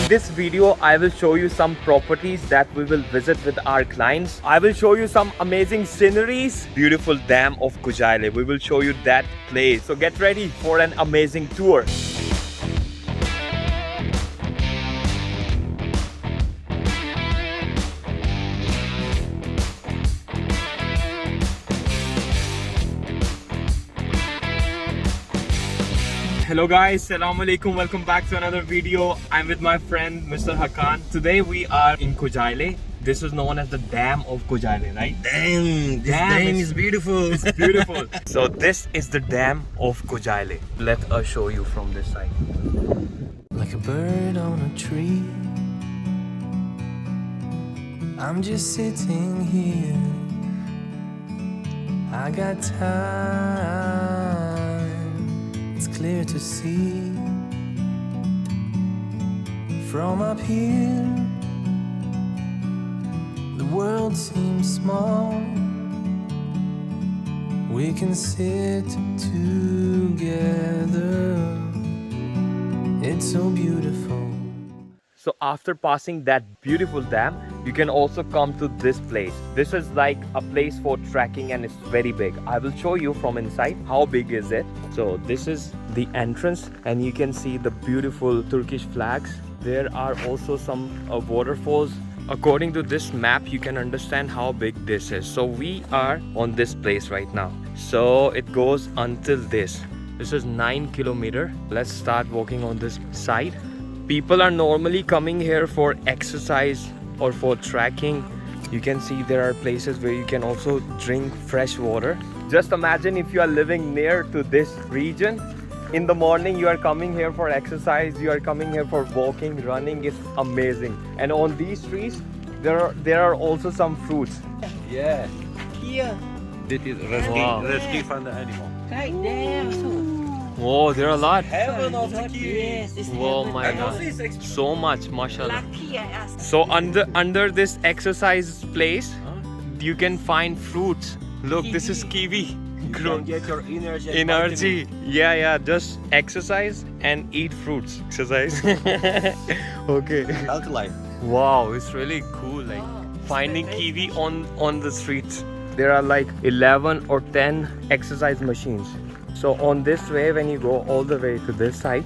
this video, I will show you some properties that we will visit with our clients. I will show you some amazing sceneries. Beautiful dam of Kocaeli. We will show you that place. So get ready for an amazing tour. Hello guys, Assalamu alaikum, welcome back to another video. I'm with my friend Mr. Hakan. Today we are in Kocaeli. This is known as the Dam of Kocaeli, right? Damn, this dam is beautiful. It's beautiful. So this is the Dam of Kocaeli. Let us show you from this side. Like a bird on a tree, I'm just sitting here. I got time. It's clear to see from up here. The world seems small. We can sit together. It's so beautiful. So after passing that beautiful dam, you can also come to this place. This is like a place for trekking and it's very big. I will show you from inside how big is it. So this is the entrance and you can see the beautiful Turkish flags. There are also some waterfalls. According to this map, you can understand how big this is. So we are on this place right now. So it goes until this. This is 9 kilometers. Let's start walking on this side. People are normally coming here for exercise or for trekking. You can see there are places where you can also drink fresh water. Just imagine if you are living near to this region. In the morning you are coming here for exercise, you are coming here for walking, running. It's amazing. And on these trees there are also some fruits. Yeah. Here. This is Wow. rescue from the animal. Right there. Whoa, there are a lot. Heaven of Turkey. Yes, it's Oh heaven. my god. So much, mashallah. Lucky I asked. So under this exercise place, you can find fruits. Look, this is kiwi. You can Grown. get your energy. and Energy. Yeah, just exercise and eat fruits. Exercise. Okay. vitamin. Healthy life. Wow, it's really cool. Like finding kiwi on the streets. There are like 11 or 10 exercise machines. So on this way, when you go all the way to this side,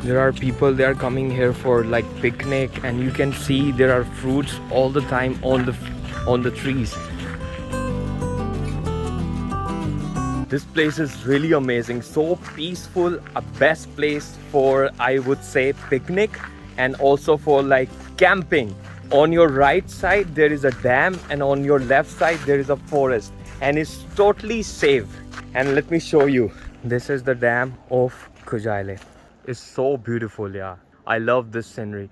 there are people, they are coming here for like picnic, and you can see there are fruits all the time on the trees. This place is really amazing, so peaceful, a best place for, I would say, picnic and also for like camping. On your right side there is a dam and on your left side there is a forest, and it's totally safe. And let me show you. This is the dam of Kocaeli. It's so beautiful, yeah. I love this scenery.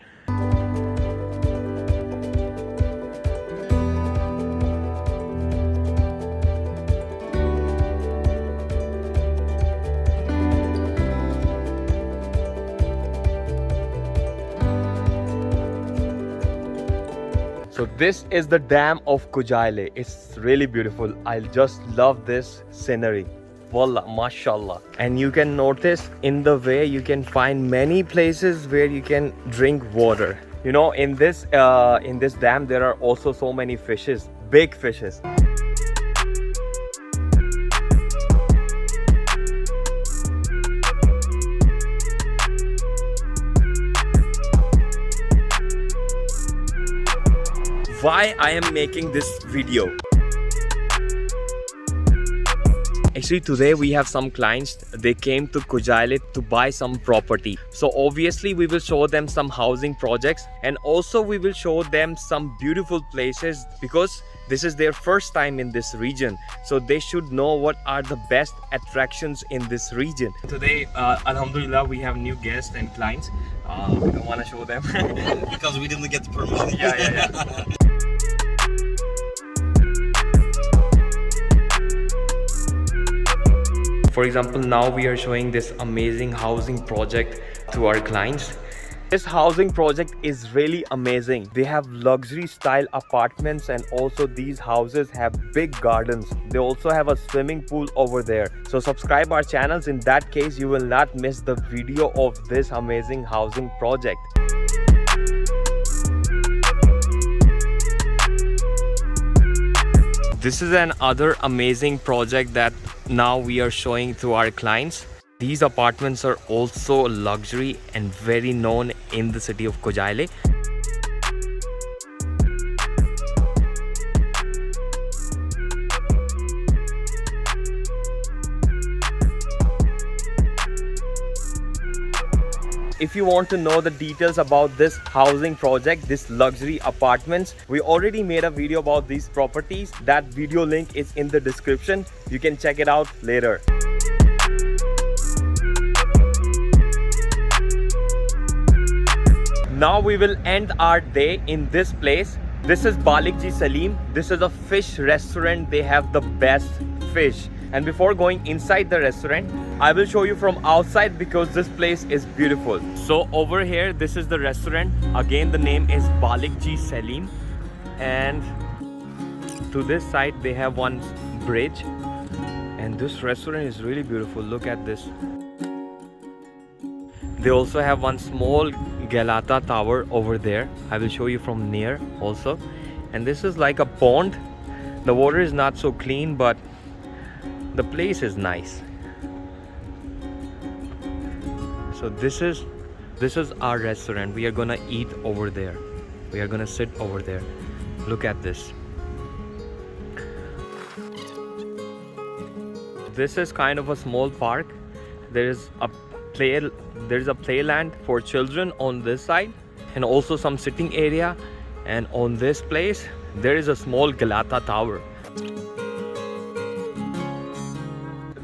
So this is the dam of Kocaeli. It's really beautiful. I just love this scenery. Wallah, mashallah. And you can notice in the way you can find many places where you can drink water. You know, in this dam there are also so many fishes, big fishes. Why I am making this video? Actually today we have some clients, they came to Kocaeli to buy some property. So obviously we will show them some housing projects and also we will show them some beautiful places because this is their first time in this region. So they should know what are the best attractions in this region. Today, Alhamdulillah, we have new guests and clients. We don't want to show them. Because we didn't get the permission. Yeah. For example, now we are showing this amazing housing project to our clients, This housing project is really amazing. They have luxury style apartments and also these houses have big gardens. They also have a swimming pool over there. So subscribe our channels. In that case, you will not miss the video of this amazing housing project. This is another amazing project that now we are showing to our clients. These apartments are also luxury and very known in the city of Kocaeli. If you want to know the details about this housing project, this luxury apartments, we already made a video about these properties. That video link is in the description. You can check it out later. Now we will end our day in this place. This is Balikji Salim. This is a fish restaurant. They have the best fish. And before going inside the restaurant, I will show you from outside because this place is beautiful. So over here, this is the restaurant. Again, the name is Balikji Salim. And to this side, they have one bridge. And this restaurant is really beautiful. Look at this. They also have one small Galata tower over there. I will show you from near also. And this is like a pond. The water is not so clean, but the place is nice. So this is our restaurant. We are gonna eat over there. We are gonna sit over there. Look at this. This is kind of a small park. There's a playland for children on this side and also some sitting area, and on this place there is a small Galata tower.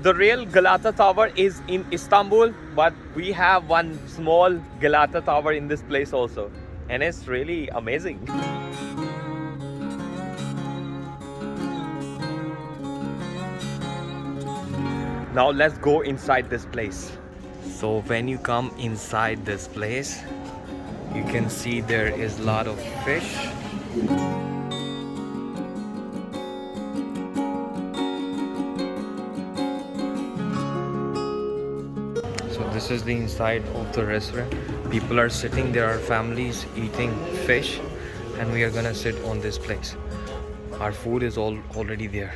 The real Galata tower is in Istanbul, but we have one small Galata tower in this place also, and it's really amazing. Now let's go inside this place. So when you come inside this place, you can see there is a lot of fish. So this is the inside of the restaurant. People are sitting, there are families eating fish, and we are gonna sit on this place. Our food is already there.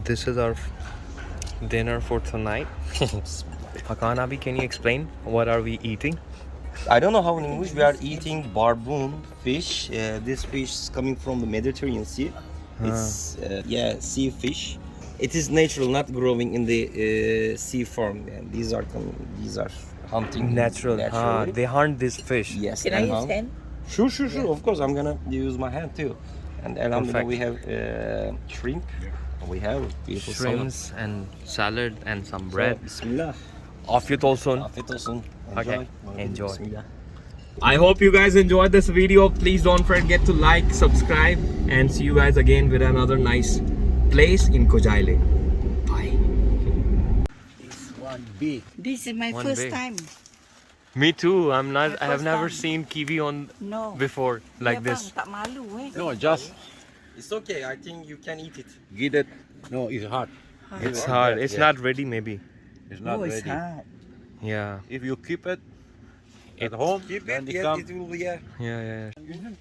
This is our dinner for tonight. Hakan abi, can you explain what are we eating? I don't know how in English we are eating barboon fish. This fish is coming from the Mediterranean Sea. It's sea fish. It is natural, not growing in the sea farm. And these are hunting Natural. naturally. They hunt this fish. Yes. Can I use hand? Sure. Of course, I'm gonna use my hand too. And alhamdulillah, we have shrimp. We have beautiful Shrimps and salad and some bread. Bismillah. Afiyet olsun. Afiyet olsun. Okay, enjoy. Bismillah. I hope you guys enjoyed this video. Please don't forget to like, subscribe, and see you guys again with another nice place in Kocaeli. Bye. This is my One first big. time. Me too. I have first never time. seen kiwi on No. before like Ya, this. bang, tak malu eh. No, just It's okay. I think you can eat it. get it. No, it's hard. It's hard. It's Yeah. not ready maybe. It's not Oh, it's ready. hard. Yeah. If you keep it at home, Keep then it. it Yeah, come. it will. Yeah. Yeah.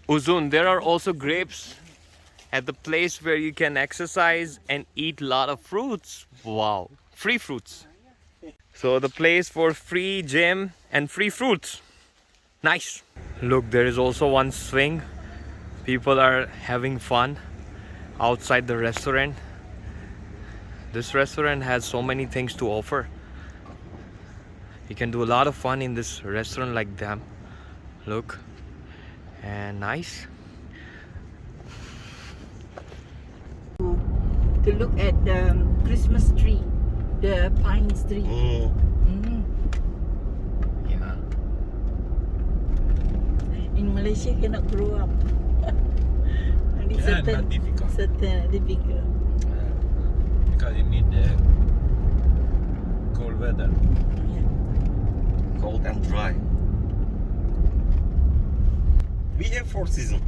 Uzun, there are also grapes at the place where you can exercise and eat a lot of fruits. Wow. Free fruits. So the place for free gym and free fruits. Nice. Look, there is also one swing. People are having fun outside the restaurant. This restaurant has so many things to offer. You can do a lot of fun in this restaurant like them. Look. And nice. To look at the Christmas tree, the pine tree. Mm. Yeah. In Malaysia cannot grow up. Only Yeah, but difficult. certain difficult. Because you need the cold weather. Cold and dry. We have 4 seasons.